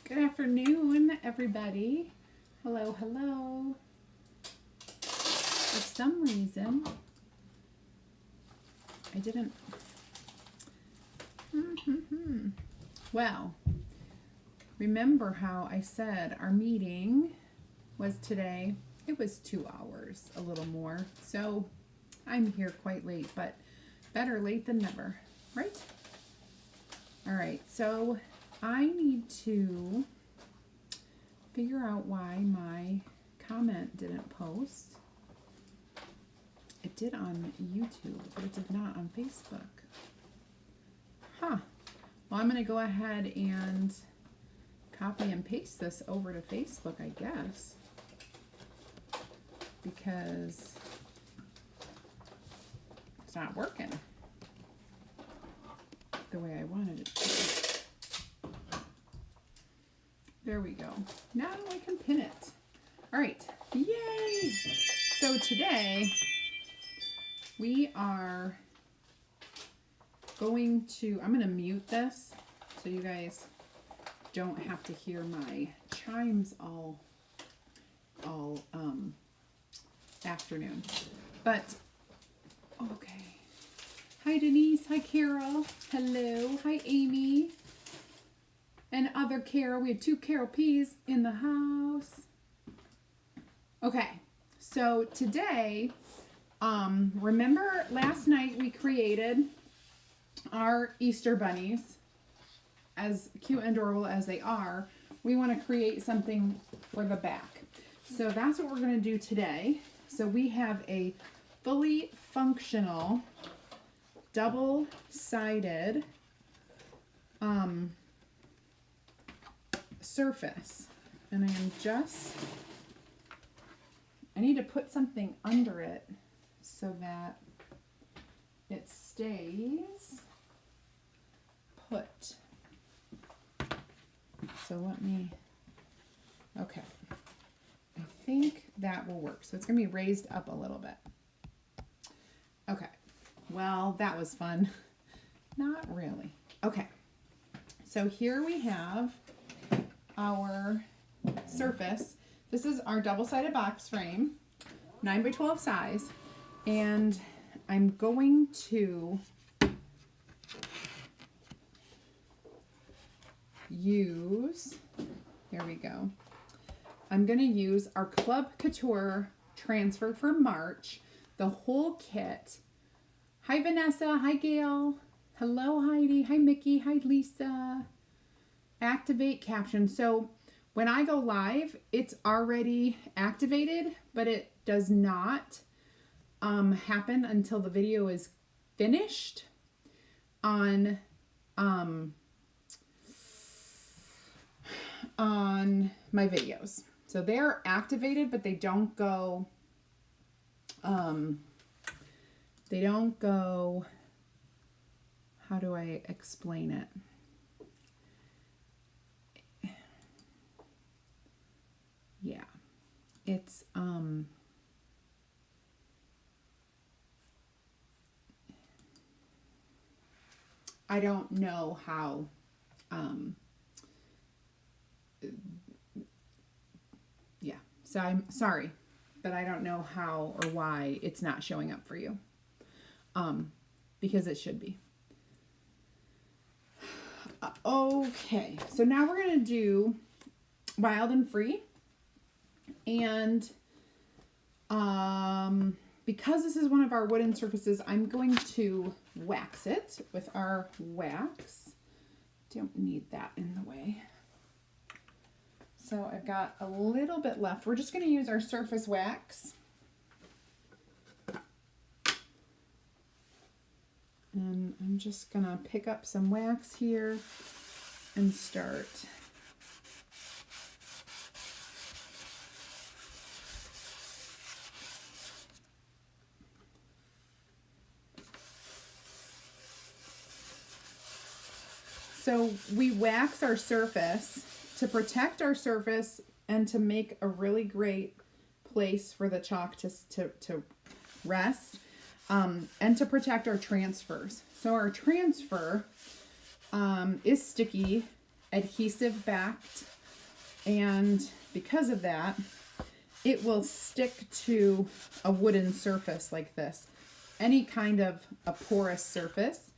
Good afternoon, everybody. Hello, hello. For some reason, I didn't. Well, remember how I said our meeting was today? It was 2 hours, a little more. So I'm here quite late, but better late than never, right? All right, so I need to figure out why my comment didn't post. It did on YouTube, but it did not on Facebook. Huh. Well, I'm going to go ahead and copy and paste this over to Facebook, I guess, because it's not working the way I wanted it to. There we go. Now I can pin it. All right. Yay! So today we are going to, I'm going to mute this so you guys don't have to hear my chimes all afternoon. But, okay. Hi Denise, hi Carol, hello, hi Amy, and other Carol. We have 2 Carol P's in the house. Okay, so today, remember last night we created our Easter bunnies. As cute and adorable as they are, we want to create something for the back. So that's what we're going to do today. So we have a fully functional double-sided surface, and I need to put something under it so that it stays put. So let me, okay, I think that will work. So it's going to be raised up a little bit. Okay, well, that was fun. Not really. Okay, so here we have our surface. This is our double-sided box frame, 9x12 size, and I'm going to use, there we go. I'm going to use our Chalk Couture transfer for March, the whole kit. Hi Vanessa, hi Gail, hello Heidi, hi Mickey, hi Lisa. Activate caption. So when I go live, it's already activated, but it does not happen until the video is finished on my videos. So they're activated, but they don't go, how do I explain it? Yeah, it's, I don't know how, yeah, so I'm sorry, but I don't know how or why it's not showing up for you, because it should be. Okay, so now we're going to do Wild and Free, and because this is one of our wooden surfaces, I'm going to wax it with our wax. Don't need that in the way. So I've got a little bit left. We're just going to use our surface wax. And I'm just going to pick up some wax here and start. So we wax our surface to protect our surface and to make a really great place for the chalk to rest, and to protect our transfers. So our transfer is sticky, adhesive backed And because of that, it will stick to a wooden surface like this. Any kind of a porous surface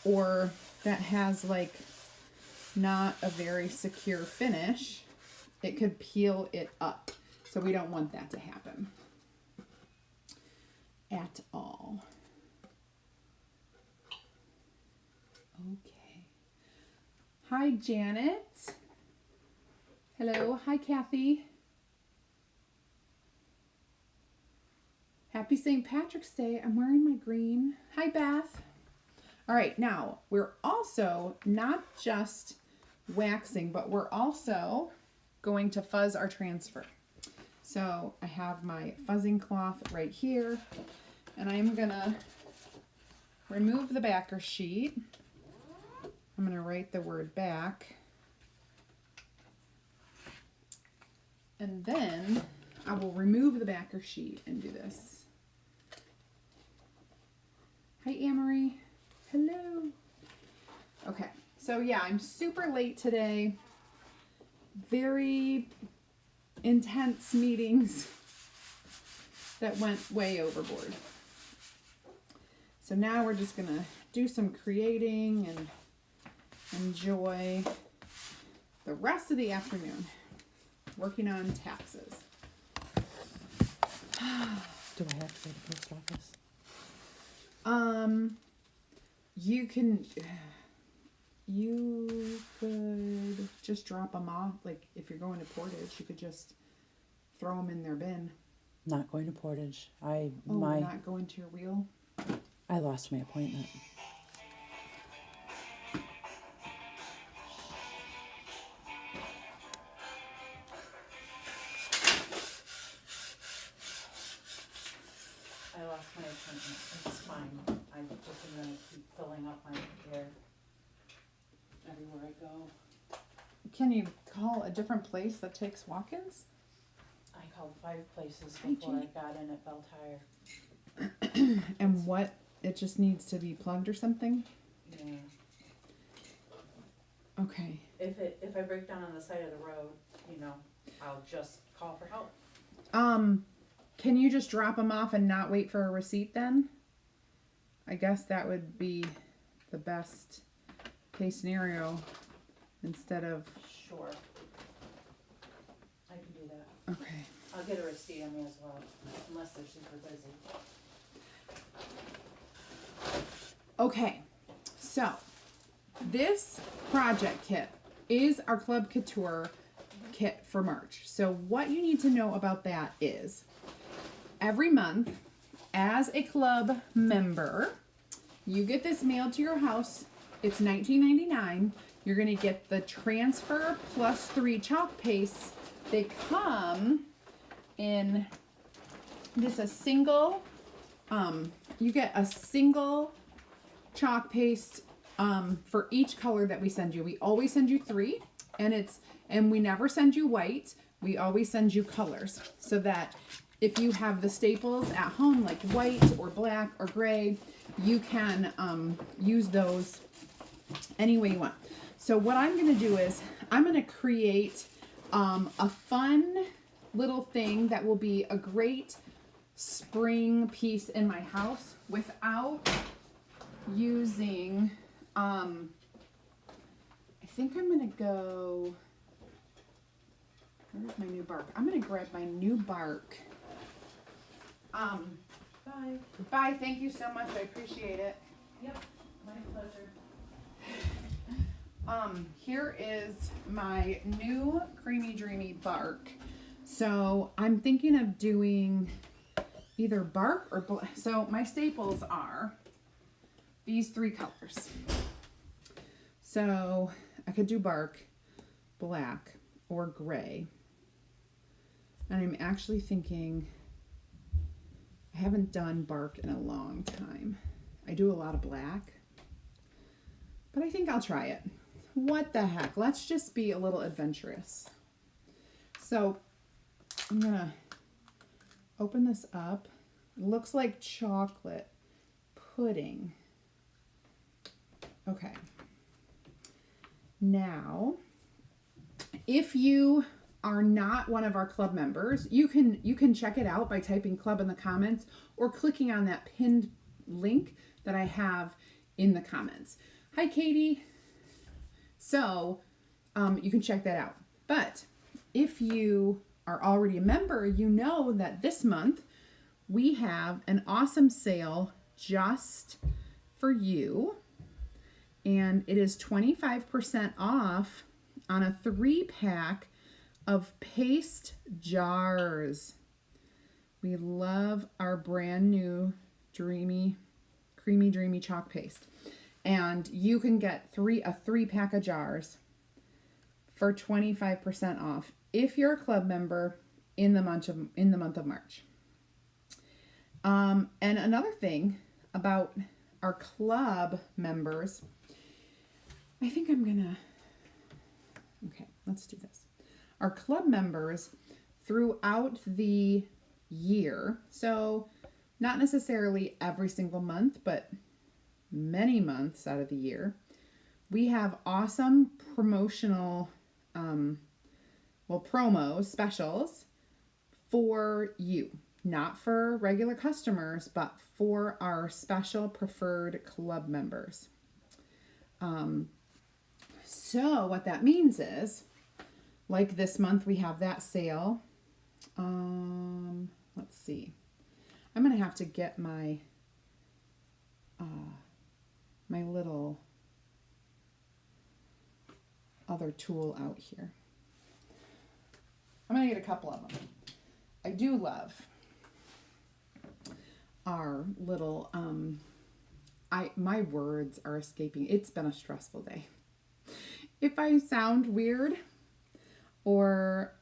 or that has like not a very secure finish, it could peel it up. So we don't want that to happen at all. Okay. Hi, Janet. Hello. Hi, Kathy. Happy St. Patrick's Day. I'm wearing my green. Hi, Beth. All right, now we're also not just waxing, but we're also going to fuzz our transfer. So I have my fuzzing cloth right here, and I'm gonna remove the backer sheet. I'm gonna write the word back, and then I will remove the backer sheet and do this. Hi, Amory. Hello. Okay, so yeah, I'm super late today. Very intense meetings that went way overboard. So now we're just gonna do some creating and enjoy the rest of the afternoon working on taxes. Do I have to go to the post office? You could just drop them off. Like if you're going to Portage, you could just throw them in their bin. Not going to Portage. You're not going to your wheel? I lost my appointment. I lost my appointment. It's fine. I just am going to keep filling up my hair everywhere I go. Can you call a different place that takes walk-ins? I called 5 places before I got in at Bell Tire. And what? It just needs to be plugged or something? Yeah. Okay. If I break down on the side of the road, I'll just call for help. Can you just drop them off and not wait for a receipt then? I guess that would be the best case scenario instead of... Sure. I can do that. Okay. I'll get a receipt on me as well, unless they're super busy. Okay, so this project kit is our Club Couture kit for March. So what you need to know about that is every month as a club member, you get this mailed to your house. It's $19.99. You're going to get the transfer plus 3 chalk pastes. They come in just a single, you get a single chalk paste for each color that we send you. We always send you 3, and we never send you white. We always send you colors so that if you have the staples at home like white or black or gray, you can use those any way you want. So what I'm going to do is I'm going to create a fun little thing that will be a great spring piece in my house without using, I think I'm going to go, where's my new bark? I'm going to grab my new bark. Bye. Bye, thank you so much, I appreciate it. Yep, my pleasure. Here is my new Creamy Dreamy bark. So I'm thinking of doing either bark or black. So my staples are these 3 colors. So I could do bark, black, or gray. And I'm actually thinking, I haven't done bark in a long time. I do a lot of black, but I think I'll try it. What the heck? Let's just be a little adventurous. So I'm gonna open this up. It looks like chocolate pudding. Okay. Now, if you are not one of our club members, you can check it out by typing club in the comments or clicking on that pinned link that I have in the comments. Hi, Katie. So you can check that out. But if you are already a member, you know that this month we have an awesome sale just for you. And it is 25% off on a 3-pack of paste jars. We love our brand new creamy dreamy chalk paste. And you can get a 3-pack of jars for 25% off if you're a club member in the month of March. And another thing about our club members, okay, let's do this. Our club members throughout the year, so not necessarily every single month, but many months out of the year, we have awesome promotional, promos, specials for you. Not for regular customers, but for our special preferred club members. So what that means is, like this month we have that sale. Let's see. I'm going to have to get my my little other tool out here. I'm going to get a couple of them. I do love our little, my words are escaping. It's been a stressful day. If I sound weird or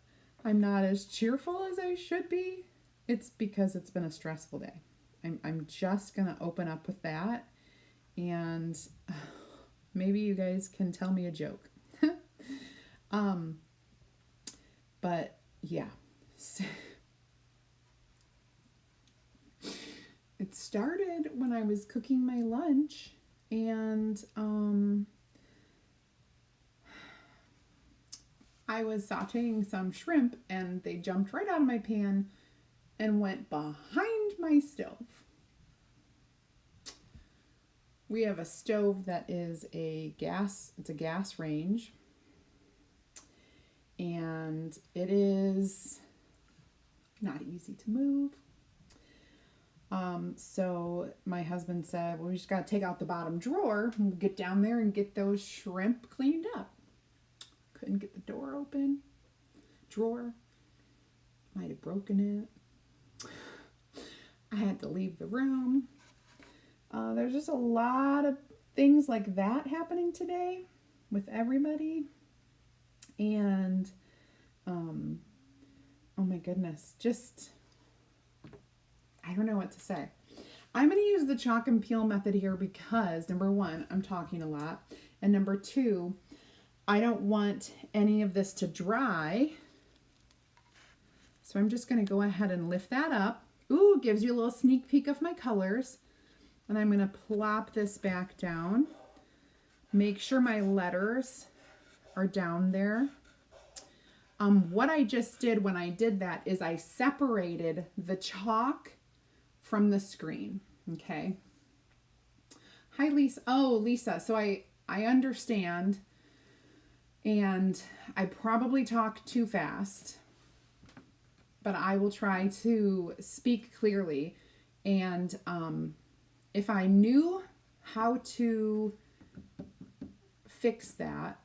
I'm not as cheerful as I should be, it's because it's been a stressful day. I'm just going to open up with that, and maybe you guys can tell me a joke. But yeah. It started when I was cooking my lunch, and I was sauteing some shrimp, and they jumped right out of my pan and went behind my stove. We have a stove that is it's a gas range, and it is not easy to move. So my husband said, well, we just got to take out the bottom drawer and get down there and get those shrimp cleaned up. Couldn't get the door open. Drawer. Might have broken it. I had to leave the room. There's just a lot of things like that happening today with everybody. And, oh my goodness, I don't know what to say. I'm going to use the chalk and peel method here because, number one, I'm talking a lot. And number two, I don't want any of this to dry. So I'm just going to go ahead and lift that up. Ooh, gives you a little sneak peek of my colors. And I'm going to plop this back down. Make sure my letters are down there. What I just did when I did that is I separated the chalk from the screen. Okay. Hi, Lisa. Oh, Lisa. So I understand, and I probably talk too fast, but I will try to speak clearly. And if I knew how to fix that,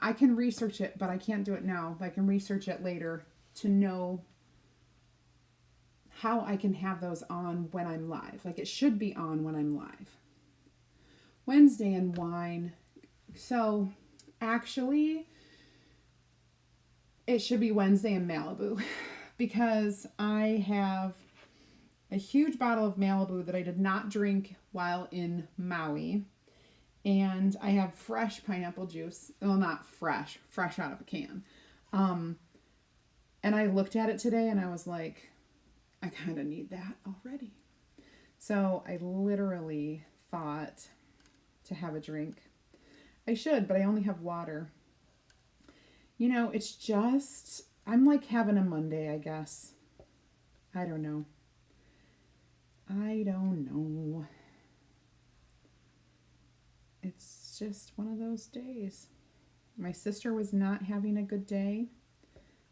I can research it, but I can't do it now. I can research it later to know how I can have those on when I'm live. Like, it should be on when I'm live. Wednesday and wine. So actually, it should be Wednesday in Malibu because I have a huge bottle of Malibu that I did not drink while in Maui. And I have fresh pineapple juice. Well, not fresh out of a can. And I looked at it today and I was like, I kind of need that already. So I literally thought to have a drink. I should, but I only have water. You know, it's just I'm like having a Monday, I guess. I don't know. It's just one of those days. My sister was not having a good day.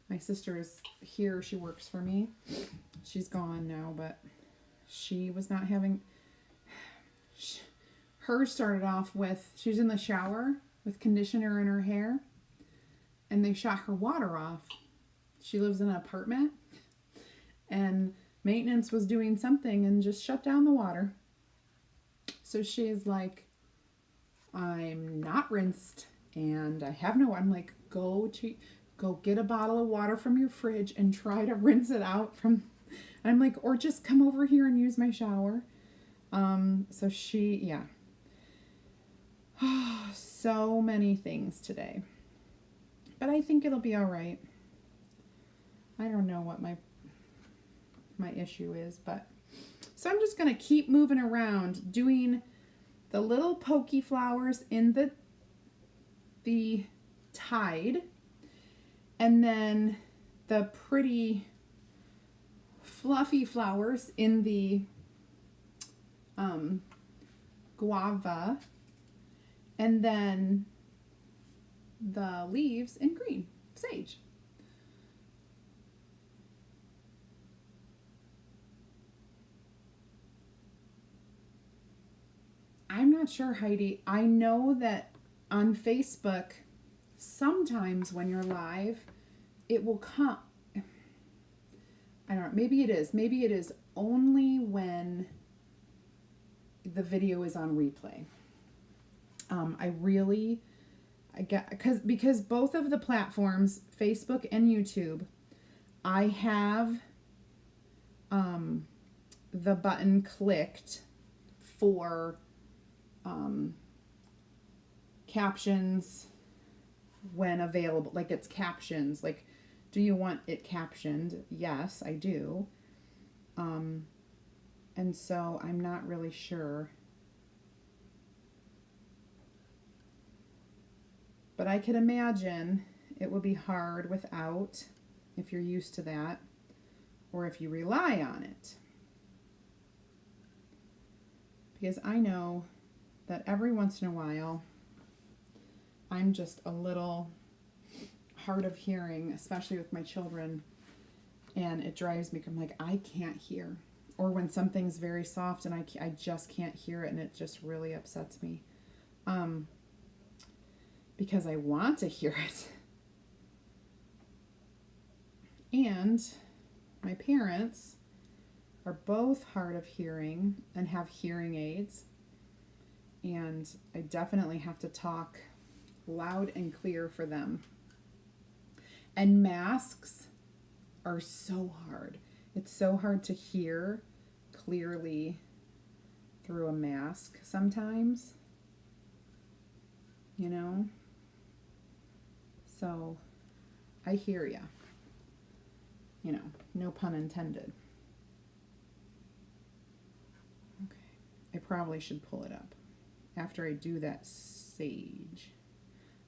My sister is here. She works for me. She's gone now, but she was not having... Hers started off with, she was in the shower with conditioner in her hair, and they shut her water off. She lives in an apartment, and maintenance was doing something and just shut down the water. So she's like, I'm not rinsed, and I have no... I'm like, go get a bottle of water from your fridge and try to rinse it out from... I'm like, or just come over here and use my shower. So she, yeah. So many things today. But I think it'll be all right. I don't know what my issue is, but... So I'm just going to keep moving around, doing the little pokey flowers in the tide, and then the pretty fluffy flowers in the guava, and then the leaves in green sage. I'm not sure, Heidi. I know that on Facebook, sometimes when you're live, it will come. I don't know. Maybe it is. Maybe it is only when the video is on replay. Because both of the platforms, Facebook and YouTube, I have the button clicked for captions when available. Like, it's captions. Like, do you want it captioned? Yes, I do. And so I'm not really sure. But I could imagine it would be hard without, if you're used to that, or if you rely on it. Because I know that every once in a while, I'm just a little hard of hearing, especially with my children, and it drives me. I'm like, I can't hear. Or when something's very soft and I just can't hear it, and it just really upsets me. Because I want to hear it. And my parents are both hard of hearing and have hearing aids. And I definitely have to talk loud and clear for them. And masks are so hard. It's so hard to hear clearly through a mask sometimes. You know? So, I hear ya. You know, no pun intended. Okay. I probably should pull it up after I do that sage.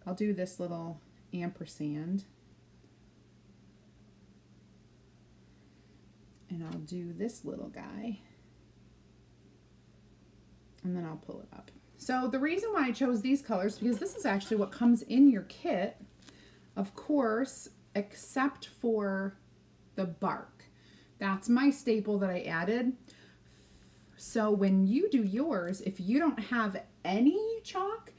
I'll do this little ampersand. And I'll do this little guy. And then I'll pull it up. So the reason why I chose these colors, because this is actually what comes in your kit, of course, except for the bark. That's my staple that I added. So when you do yours, if you don't have any chalk,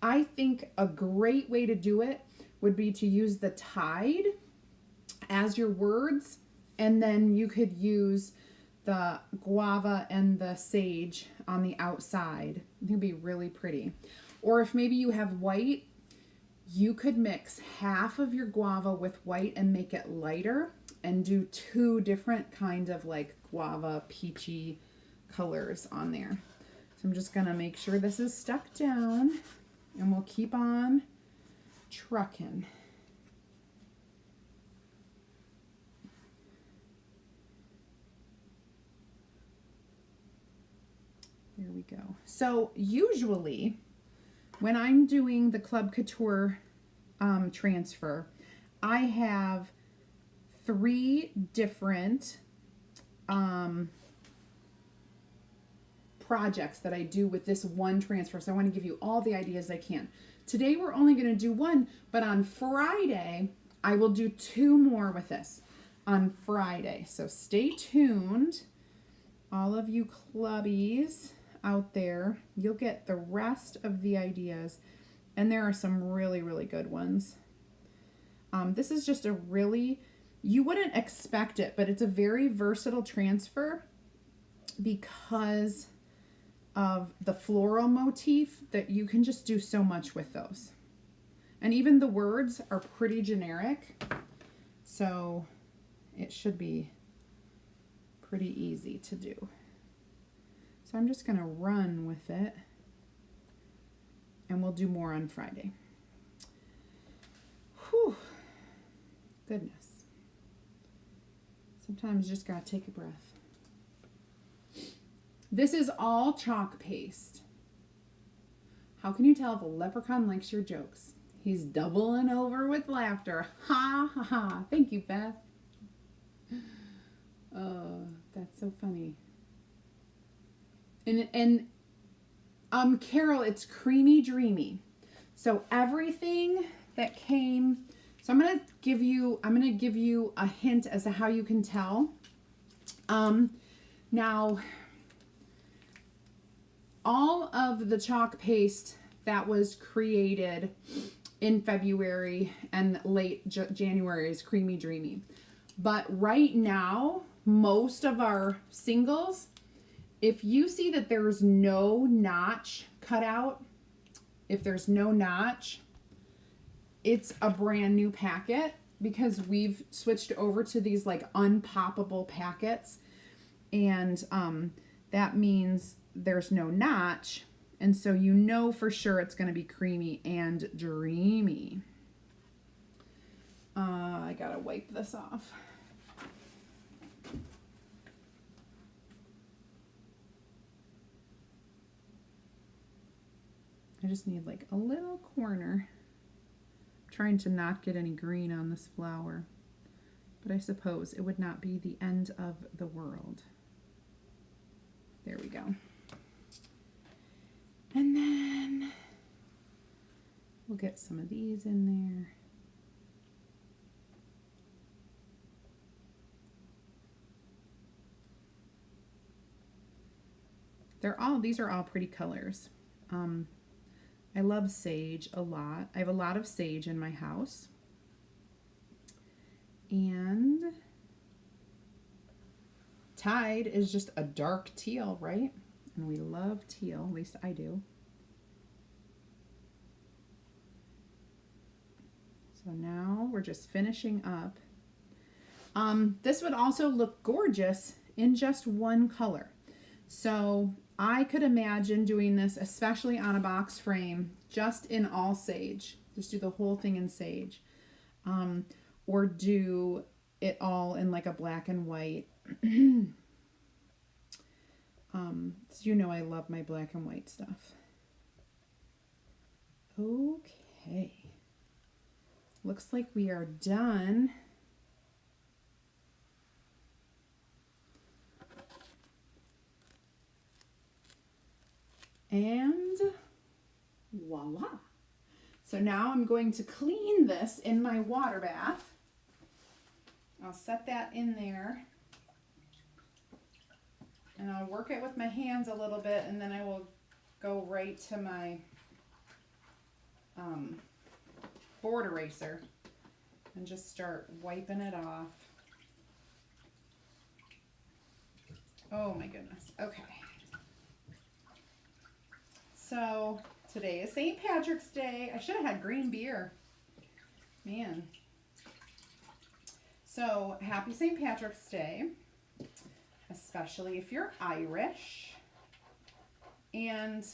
I think a great way to do it would be to use the tide as your words, and then you could use the guava and the sage on the outside. It would be really pretty. Or if maybe you have white, you could mix half of your guava with white and make it lighter and do two different kind of like guava peachy colors on there. So I'm just gonna make sure this is stuck down, and we'll keep on trucking. There we go. So usually when I'm doing the Chalk Couture transfer, I have 3 different projects that I do with this one transfer. So I want to give you all the ideas I can. Today we're only going to do one, but on Friday I will do 2 more with this on Friday. So stay tuned. All of you clubbies out there, you'll get the rest of the ideas. And there are some really, really good ones. This is just a really, you wouldn't expect it, but it's a very versatile transfer because of the floral motif that you can just do so much with those. And even the words are pretty generic, so it should be pretty easy to do. So I'm just going to run with it, and we'll do more on Friday. Whew. Goodness. Sometimes you just got to take a breath. This is all chalk paste. How can you tell if a leprechaun likes your jokes? He's doubling over with laughter. Ha ha ha. Thank you, Beth. Oh, that's so funny. And Carol, it's creamy dreamy. So everything that came, so I'm gonna give you a hint as to how you can tell. Now, all of the chalk paste that was created in February and late January is creamy dreamy. But right now, most of our singles, if you see that there's no notch cut out, if there's no notch, it's a brand new packet because we've switched over to these like unpoppable packets. And that means there's no notch. And so you know for sure it's going to be creamy and dreamy. I gotta wipe this off. I just need like a little corner. I'm trying to not get any green on this flower, but I suppose it would not be the end of the world. There we go. And then we'll get some of these in there. These are all pretty colors. I love sage a lot. I have a lot of sage in my house. And Tide is just a dark teal, right? And we love teal, at least I do. So now we're just finishing up. This would also look gorgeous in just one color. So I could imagine doing this, especially on a box frame, just in all sage. Just do the whole thing in sage. Or do it all in like a black and white. So you know I love my black and white stuff. Okay. Looks like we are done. And voila. So now I'm going to clean this in my water bath. I'll set that in there. And I'll work it with my hands a little bit, and then I will go right to my board eraser and just start wiping it off. Oh my goodness. Okay. So today is St. Patrick's Day. I should have had green beer. Man. So happy St. Patrick's Day, especially if you're Irish. And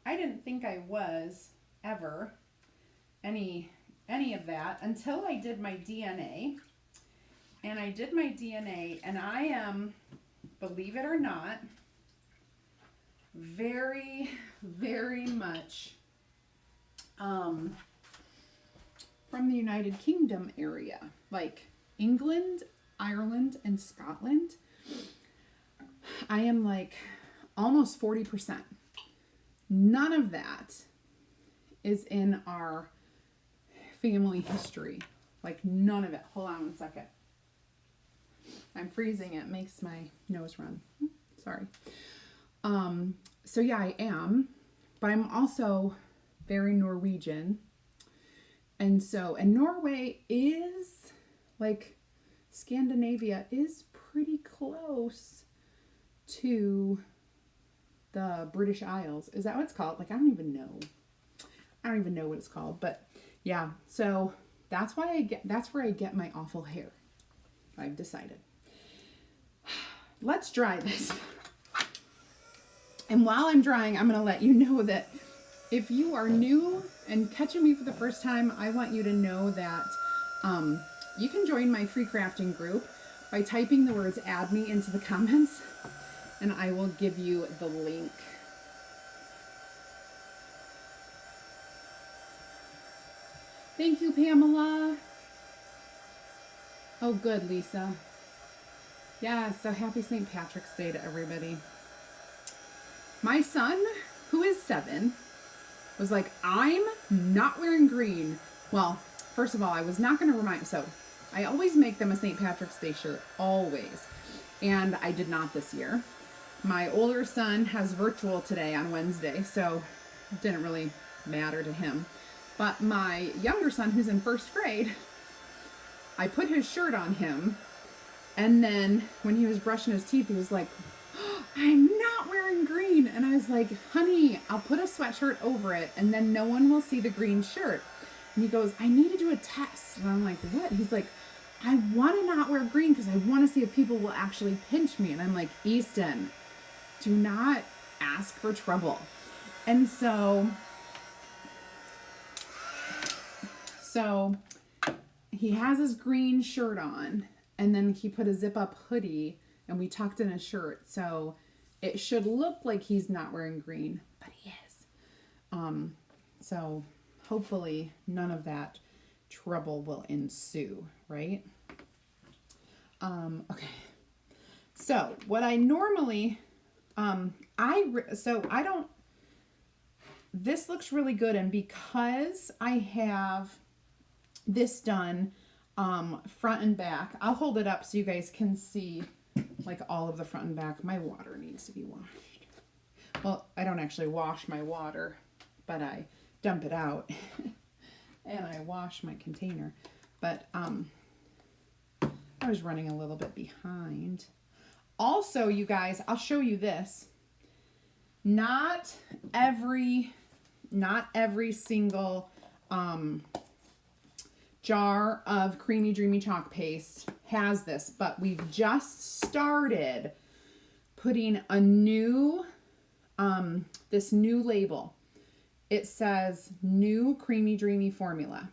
I didn't think I was ever any of that until I did my DNA. And I did my DNA, and I am, believe it or not, very, very much from the United Kingdom area. Like England, Ireland, and Scotland, I am like almost 40%. None of that is in our family history. Like none of it. Hold on one second. I'm freezing. It makes my nose run. Sorry. So yeah, I am, but I'm also very Norwegian. And Norway is like, Scandinavia is pretty close to the British Isles. Is that what it's called? Like, I don't even know what it's called, but yeah. So that's where I get my awful hair. I've decided. Let's dry this. And while I'm drying, I'm going to let you know that if you are new and catching me for the first time, I want you to know that you can join my free crafting group by typing the words "add me" into the comments, and I will give you the link. Thank you, Pamela. Oh, good, Lisa. Yeah, so happy St. Patrick's Day to everybody. My son, who is 7, was like, I'm not wearing green. Well, first of all, I was not going to remind. So I always make them a St. Patrick's Day shirt, always. And I did not this year. My older son has virtual today on Wednesday, so it didn't really matter to him. But my younger son, who's in 1st grade, I put his shirt on him. And then when he was brushing his teeth, he was like, oh, I'm not wearing green. And I was like, honey, I'll put a sweatshirt over it and then no one will see the green shirt. And he goes, I need to do a test. And I'm like, what? He's like, I want to not wear green because I want to see if people will actually pinch me. And I'm like, Easton, do not ask for trouble. And so he has his green shirt on, and then he put a zip-up hoodie, and we tucked in his shirt. So it should look like he's not wearing green, but he is. So hopefully none of that trouble will ensue, right? Okay. So what I normally, this looks really good, and because I have this done front and back, I'll hold it up so you guys can see like all of the front and back. My water needs to be washed. Well, I don't actually wash my water, but I dump it out and I wash my container. But I was running a little bit behind. Also, you guys, I'll show you this. Not every single jar of Creamy Dreamy Chalk Paste has this, but we've just started putting a new, this new label. It says new Creamy Dreamy formula.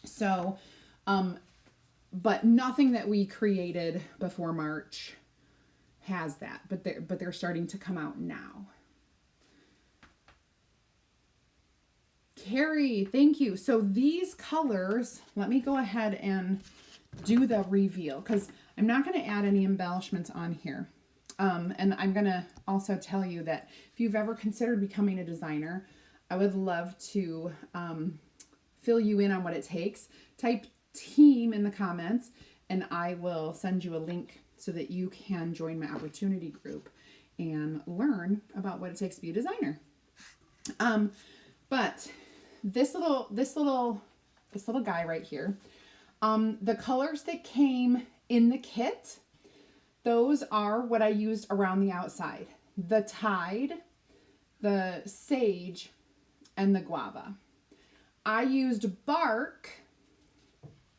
So, but nothing that we created before March has that, but they're starting to come out now. Carrie, thank you. So these colors, let me go ahead and do the reveal because I'm not going to add any embellishments on here. And I'm going to also tell you that if you've ever considered becoming a designer, I would love to fill you in on what it takes. Type team in the comments and I will send you a link so that you can join my opportunity group and learn about what it takes to be a designer. But this little guy right here, the colors that came in the kit, those are what I used around the outside. The Tide, the Sage, and the Guava. I used bark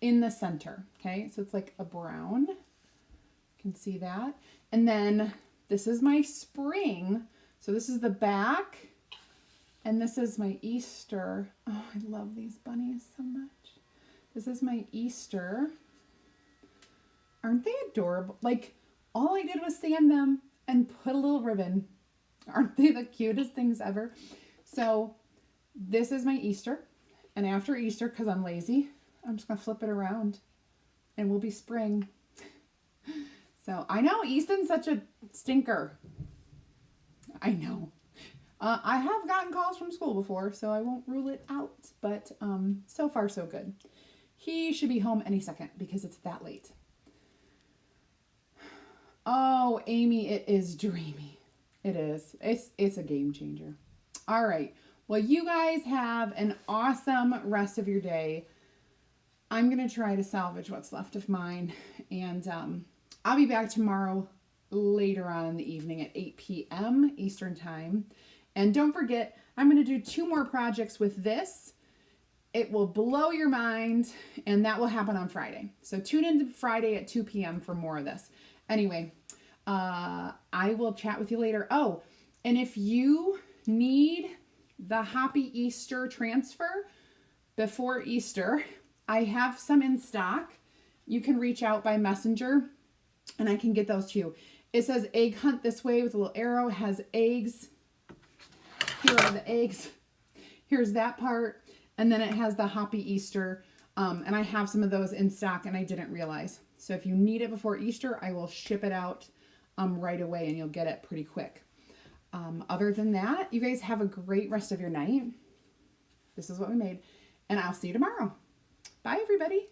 in the center, okay? So it's like a brown. You can see that. And then this is my spring. So this is the back. And this is my Easter. Oh, I love these bunnies so much. This is my Easter. Aren't they adorable? Like, all I did was sand them and put a little ribbon. Aren't they the cutest things ever? So this is my Easter. And after Easter, because I'm lazy, I'm just going to flip it around. and we'll be spring. So I know Easton's such a stinker. I know. I have gotten calls from school before, so I won't rule it out, but so far so good. He should be home any second because it's that late. Oh, Amy, it is dreamy. It is. It's a game changer. All right. Well, you guys have an awesome rest of your day. I'm going to try to salvage what's left of mine, and I'll be back tomorrow later on in the evening at 8 p.m. Eastern Time. And don't forget, I'm going to do 2 more projects with this. It will blow your mind, and that will happen on Friday. So tune in to Friday at 2 p.m. for more of this. Anyway, I will chat with you later. Oh, and if you need the Happy Easter transfer before Easter, I have some in stock. You can reach out by messenger, and I can get those to you. It says egg hunt this way with a little arrow. It has eggs. Here are the eggs. Here's that part. And then it has the Happy Easter. And I have some of those in stock and I didn't realize. So if you need it before Easter, I will ship it out right away and you'll get it pretty quick. Other than that, you guys have a great rest of your night. This is what we made. And I'll see you tomorrow. Bye, everybody.